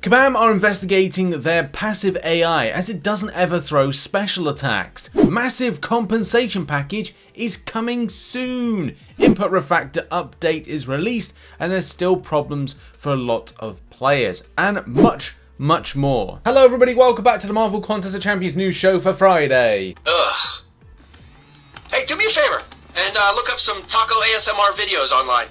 Kabam are investigating their passive AI as it doesn't ever throw special attacks. Massive compensation package is coming soon. Input Refactor update is released and there's still problems for a lot of players. And much more. Hello everybody, welcome back to the Marvel Contest of Champions news show for Friday. Ugh. Hey, do me a favor and look up some taco ASMR videos online.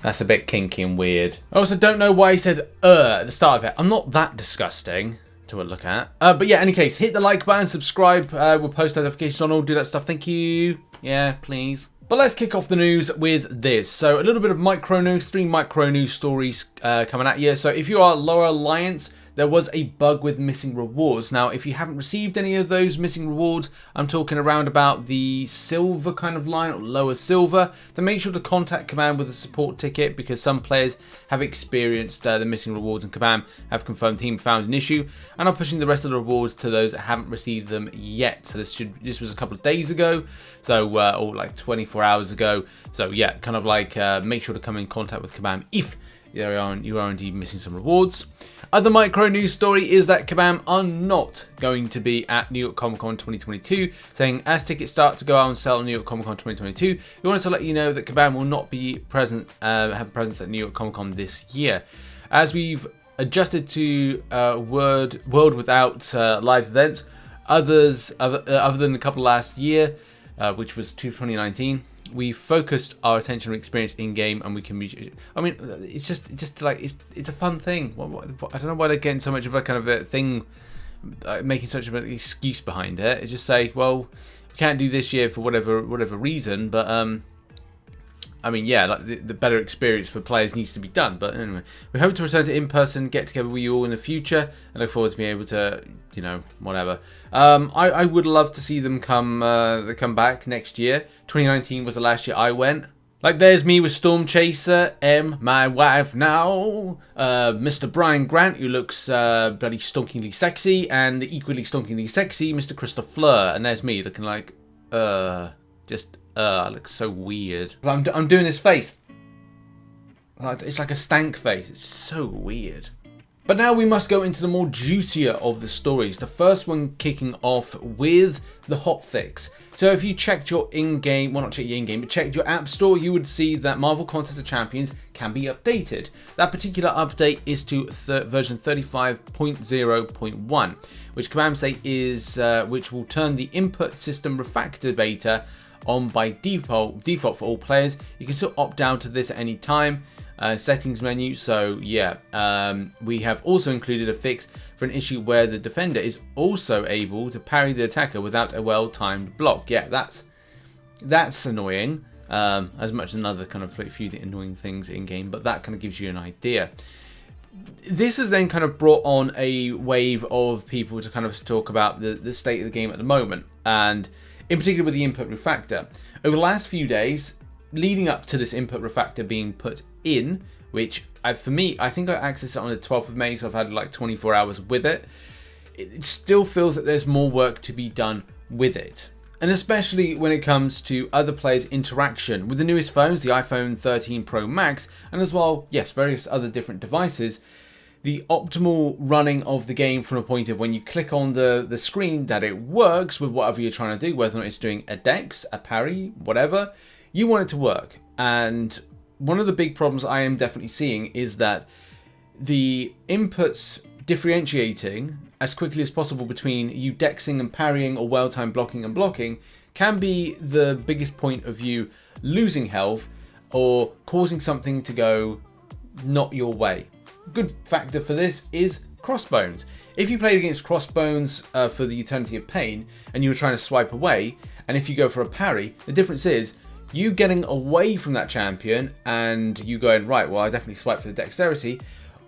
That's a bit kinky and weird. I also don't know why he said at the start of it. I'm not that disgusting to look at. But yeah, in any case, hit the like button, subscribe, we'll post notifications on all, do that stuff. Thank you. Yeah, please. But let's kick off the news with this. So a little bit of micro news, 3 micro news stories coming at you. So if you are Lower Alliance, there was a bug with missing rewards. Now, if you haven't received any of those missing rewards, I'm talking around about the silver kind of line, or lower silver, then make sure to contact Kabam with a support ticket, because some players have experienced the missing rewards and Kabam have confirmed team found an issue and are pushing the rest of the rewards to those that haven't received them yet. So this was a couple of days ago, so or like 24 hours ago. So yeah, kind of like make sure to come in contact with Kabam if you are indeed missing some rewards. Other micro news story is that Kabam are not going to be at New York Comic Con 2022, saying as tickets start to go out on sale at New York Comic Con 2022, we wanted to let you know that Kabam will not be present, have a presence at New York Comic Con this year. As we've adjusted to world without live events, other than a couple last year, which was 2019. We focused our attention and experience in game, and we can be. I mean, it's just like it's a fun thing. I don't know why they're getting so much of a kind of a thing, making such of an excuse behind it. It's just say, well, we can't do this year for whatever reason, but I mean, yeah, like the better experience for players needs to be done. But anyway, we hope to return to in-person get together with you all in the future, and look forward to being able to, you know, whatever. I would love to see them come back next year. 2019 was the last year I went. Like, there's me with Storm Chaser, my wife now, Mr. Brian Grant, who looks bloody stonkingly sexy, and the equally stonkingly sexy Mr. Christopher Fleur, and there's me looking like, I look so weird. I'm doing this face. It's like a stank face. It's so weird. But now we must go into the more juicier of the stories. The first one kicking off with the hotfix. So if you checked your in-game, well, not checked your in-game, but checked your app store, you would see that Marvel Contest of Champions can be updated. That particular update is to version 35.0.1, which Kabam say is which will turn the input system refactor beta on by default for all players. You can still opt out to this at any time. Settings menu. So yeah, we have also included a fix for an issue where the defender is also able to parry the attacker without a well-timed block. Yeah, that's annoying. As much as another kind of few annoying things in game, but that kind of gives you an idea. This has then kind of brought on a wave of people to kind of talk about the state of the game at the moment, and in particular with the input refactor. Over the last few days, leading up to this input refactor being put in, which for me, I think I accessed it on the 12th of May, so I've had like 24 hours with it. It still feels that there's more work to be done with it. And especially when it comes to other players' interaction with the newest phones, the iPhone 13 Pro Max, and as well, yes, various other different devices. The optimal running of the game from a point of when you click on the screen that it works with whatever you're trying to do, whether or not it's doing a dex, a parry, whatever, you want it to work. And one of the big problems I am definitely seeing is that the inputs differentiating as quickly as possible between you dexing and parrying or well-timed blocking and blocking can be the biggest point of you losing health or causing something to go not your way. Good factor for this is Crossbones. If you played against Crossbones for the Eternity of Pain and you were trying to swipe away, and if you go for a parry, the difference is you getting away from that champion and you going, right, well, I definitely swipe for the dexterity,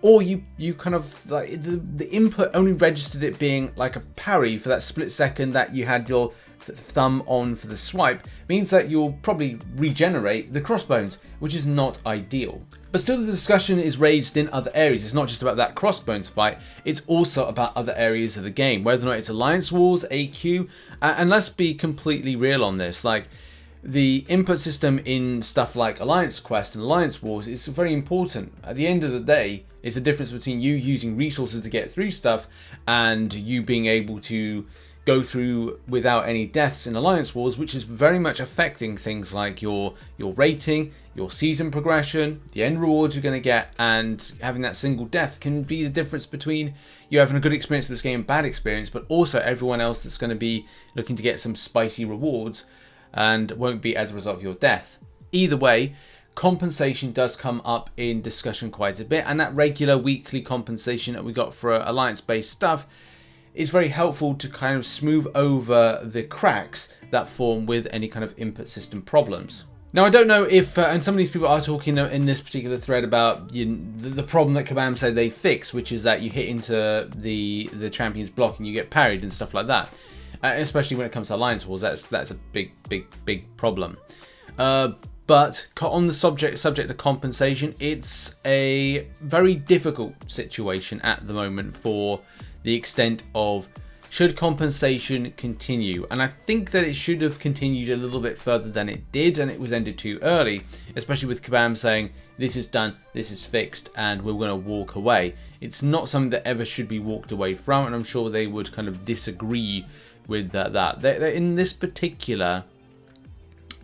or you kind of like the input only registered it being like a parry for that split second that you had your thumb on for the swipe, means that you'll probably regenerate the Crossbones, which is not ideal. But still, the discussion is raised in other areas. It's not just about that Crossbones fight, it's also about other areas of the game, whether or not it's Alliance Wars, AQ, and let's be completely real on this. Like, the input system in stuff like Alliance Quest and Alliance Wars is very important. At the end of the day, it's the difference between you using resources to get through stuff and you being able to go through without any deaths in Alliance Wars, which is very much affecting things like your rating, your season progression, the end rewards you're going to get, and having that single death can be the difference between you having a good experience with this game and bad experience, but also everyone else that's going to be looking to get some spicy rewards and won't be as a result of your death. Either way, compensation does come up in discussion quite a bit, and that regular weekly compensation that we got for alliance-based stuff is very helpful to kind of smooth over the cracks that form with any kind of input system problems. Now, I don't know if, and some of these people are talking in this particular thread about the problem that Kabam said they fixed, which is that you hit into the champion's block and you get parried and stuff like that. Especially when it comes to Alliance Wars, that's a big problem. But on the subject of compensation, it's a very difficult situation at the moment for the extent of should compensation continue. And I think that it should have continued a little bit further than it did, and it was ended too early, especially with Kabam saying this is done, this is fixed, and we're going to walk away. It's not something that ever should be walked away from, and I'm sure they would kind of disagree with that. They're in this particular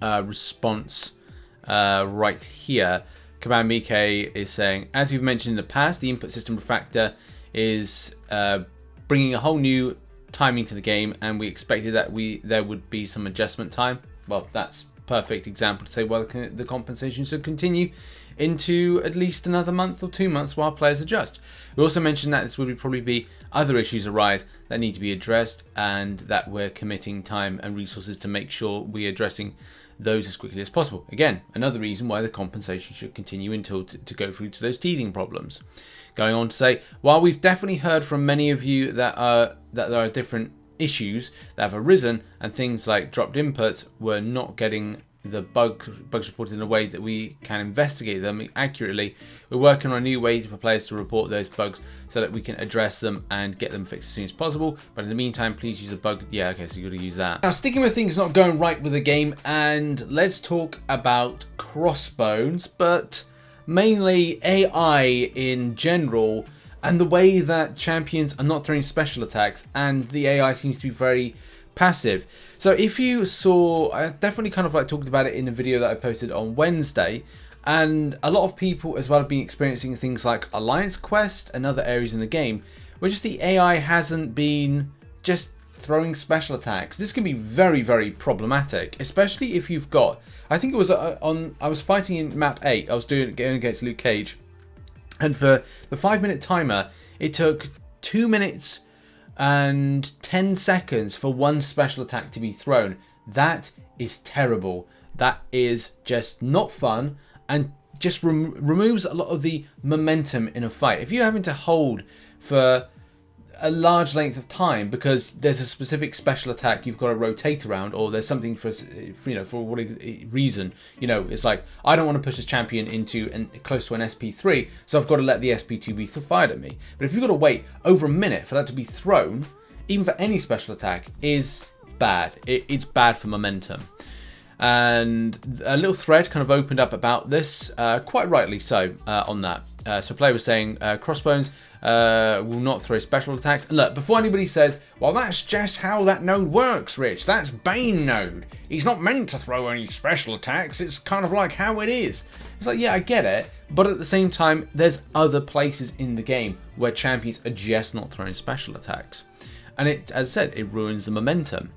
response right here, Kabam Mike is saying, as we've mentioned in the past, the input system refactor is bringing a whole new timing to the game, and we expected that there would be some adjustment time. Well, that's perfect example to say, well, the compensation should continue into at least another month or 2 months while players adjust. We also mentioned that this would probably be other issues arise that need to be addressed, and that we're committing time and resources to make sure we're addressing those as quickly as possible. Again, another reason why the compensation should continue until to go through to those teething problems. Going on to say, while we've definitely heard from many of you that there are different issues that have arisen, and things like dropped inputs were not getting the bugs reported in a way that we can investigate them accurately, we're working on a new way for players to report those bugs so that we can address them and get them fixed as soon as possible. But in the meantime, please use a bug. Yeah, okay, so you got to use that. Now, sticking with things not going right with the game, and let's talk about Crossbones, but mainly AI in general, and the way that champions are not throwing special attacks, and the AI seems to be very passive. So if you saw, I definitely kind of like talked about it in the video that I posted on Wednesday, and a lot of people as well have been experiencing things like Alliance Quest and other areas in the game where just the AI hasn't been just throwing special attacks. This can be very, very problematic, especially if you've got, I think it was I was fighting in map 8, I was going against Luke Cage, and for the 5-minute timer, it took 2 minutes and 10 seconds for one special attack to be thrown. That is terrible. That is just not fun, and just removes a lot of the momentum in a fight. If you're having to hold for a large length of time because there's a specific special attack you've got to rotate around, or there's something for what reason, it's like, I don't want to push this champion into close to an SP3, so I've got to let the SP2 be fired at me. But if you've got to wait over a minute for that to be thrown, even for any special attack, is bad. It's bad for momentum. And a little thread kind of opened up about this, quite rightly so, on that. So player was saying, Crossbones will not throw special attacks. And look, before anybody says, well, that's just how that node works, Rich. That's Bane node. He's not meant to throw any special attacks. It's kind of like how it is. It's like, yeah, I get it. But at the same time, there's other places in the game where champions are just not throwing special attacks. And it, as I said, it ruins the momentum.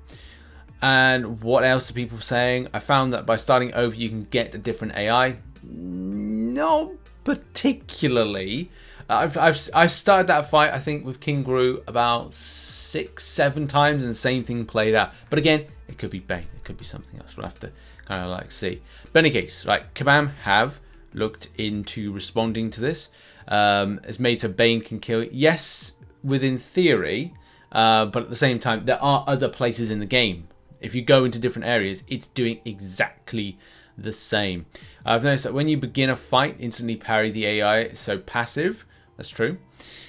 And what else are people saying? I found that by starting over, you can get a different AI. Not particularly. I started that fight, I think, with King Gru about 6-7 times, and the same thing played out. But again, it could be Bane, it could be something else. We'll have to kind of like see. But in any case, right, Kabam have looked into responding to this. It's made so Bane can kill. Yes, within theory, but at the same time, there are other places in the game. If you go into different areas, it's doing exactly the same. I've noticed that when you begin a fight, instantly parry the AI is so passive. That's true.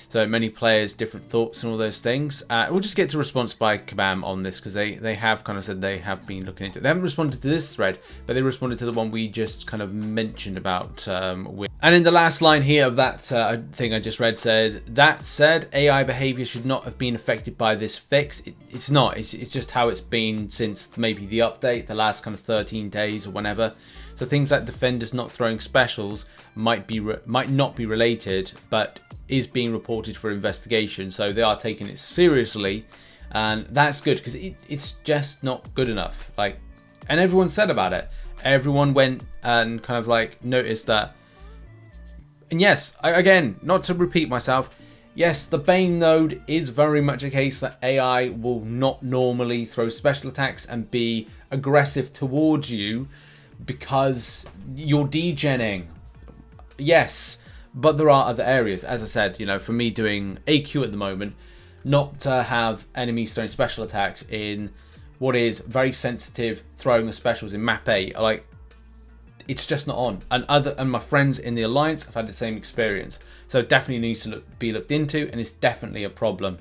So So many players, different thoughts and all those things. We'll just get to response by Kabam on this, because they have kind of said they have been looking into it. They haven't responded to this thread, but they responded to the one we just kind of mentioned about. And in the last line here of that thing I just read said, that said, AI behavior should not have been affected by this fix. It's not. It's just how it's been since maybe the update, the last kind of 13 days or whenever. So things like defenders not throwing specials might not be related, but is being reported for investigation. So they are taking it seriously, and that's good, because it's just not good enough. Like, and everyone said about it. Everyone went and kind of like noticed that. And yes, again, not to repeat myself, yes, the Bane node is very much a case that AI will not normally throw special attacks and be aggressive towards you because you're degenning. Yes, but there are other areas. As I said, you know, for me doing AQ at the moment, not to have enemies throwing special attacks in what is very sensitive throwing of specials in map 8, like, it's just not on. And my friends in the Alliance have had the same experience. So it definitely needs to be looked into, and it's definitely a problem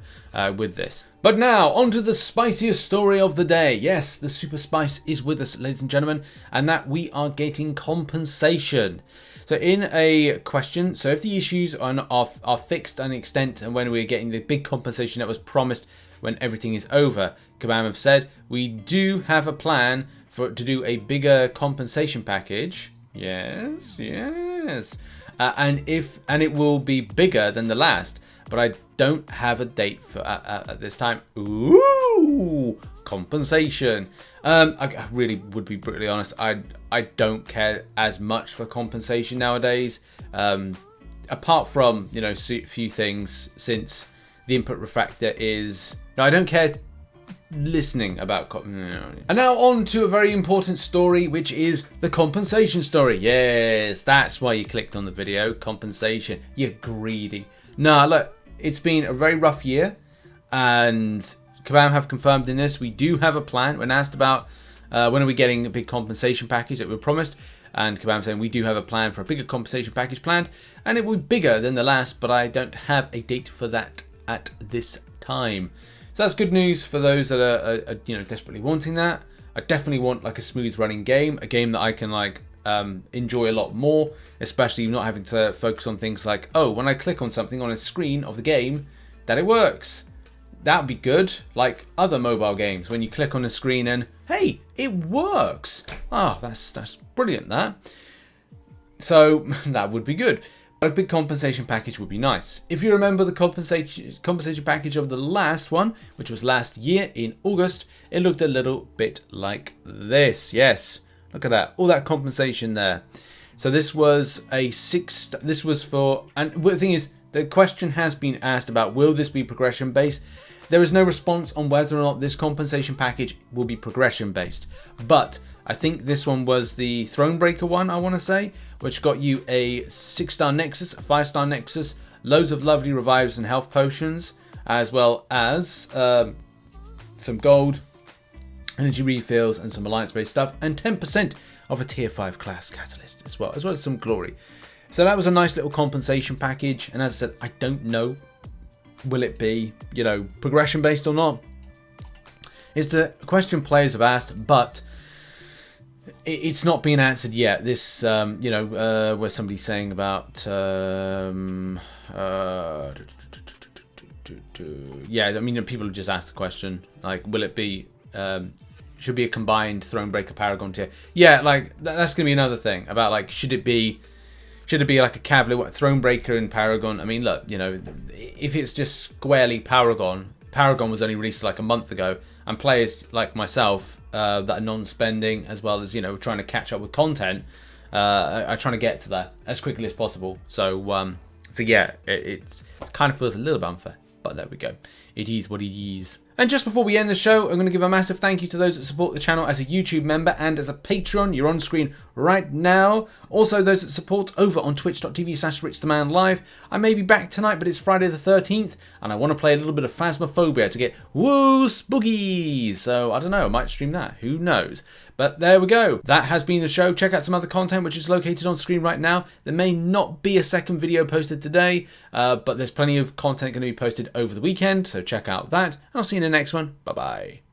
with this. But now, on to the spiciest story of the day. Yes, the super spice is with us, ladies and gentlemen, and that we are getting compensation. So in a question, so if the issues are fixed to an extent, and when we're getting the big compensation that was promised when everything is over, Kabam have said, we do have a plan to do a bigger compensation package. Yes, yes. And it will be bigger than the last, but I don't have a date for at this time. Ooh, compensation. I really would be brutally honest. I don't care as much for compensation nowadays. Apart from, you know, a few things, since the input refactor is. No, I don't care listening about. And now on to a very important story, which is the compensation story. Yes, that's why you clicked on the video. Compensation. You're greedy. Nah, look, it's been a very rough year, and Kabam have confirmed in this we do have a plan. When asked about when are we getting a big compensation package that we promised, and Kabam saying we do have a plan for a bigger compensation package planned, and it will be bigger than the last, but I don't have a date for that at this time. So that's good news for those that are you know, desperately wanting that. I definitely want like a smooth running game, a game that I can like enjoy a lot more, especially not having to focus on things like, oh, when I click on something on a screen of the game, that it works. That would be good, like other mobile games, when you click on a screen and hey, it works. Oh, that's brilliant, that. So that would be good. A big compensation package would be nice. If you remember the compensation package of the last one, which was last year in August, it looked a little bit like this. Yes, look at that, all that compensation there. So this was this was for, and the thing is, the question has been asked about, will this be progression based? There is no response on whether or not this compensation package will be progression based, but I think this one was the Thronebreaker one, I want to say, which got you a 6-star Nexus, a 5-star Nexus, loads of lovely revives and health potions, as well as some gold, energy refills, and some alliance-based stuff, and 10% of a tier 5 class catalyst as well as some glory. So that was a nice little compensation package, and as I said, I don't know, will it be, you know, progression based or not? It's the question players have asked, but it's not been answered yet. This, you know, where somebody's saying about, yeah, I mean, people have just asked the question, like, will it be, should be a combined Thronebreaker Paragon tier? Yeah, like, that's going to be another thing about, like, should it be like a Cavalier, Thronebreaker and Paragon? I mean, look, you know, if it's just squarely Paragon was only released like a month ago, and players like myself, that are non-spending, as well as, you know, trying to catch up with content, are trying to get to that as quickly as possible. So so yeah, it kind of feels a little bit unfair, but there we go. It is what it is. And just before we end the show, I'm going to give a massive thank you to those that support the channel as a YouTube member and as a Patreon. You're on screen right now. Also, those that support over on twitch.tv/RichTheMan live. I may be back tonight, but it's Friday the 13th, and I want to play a little bit of Phasmophobia to get woo spooky. So, I don't know, I might stream that. Who knows? But there we go. That has been the show. Check out some other content which is located on screen right now. There may not be a second video posted today, but there's plenty of content going to be posted over the weekend, so check out that. And I'll see you in the next one. Bye-bye.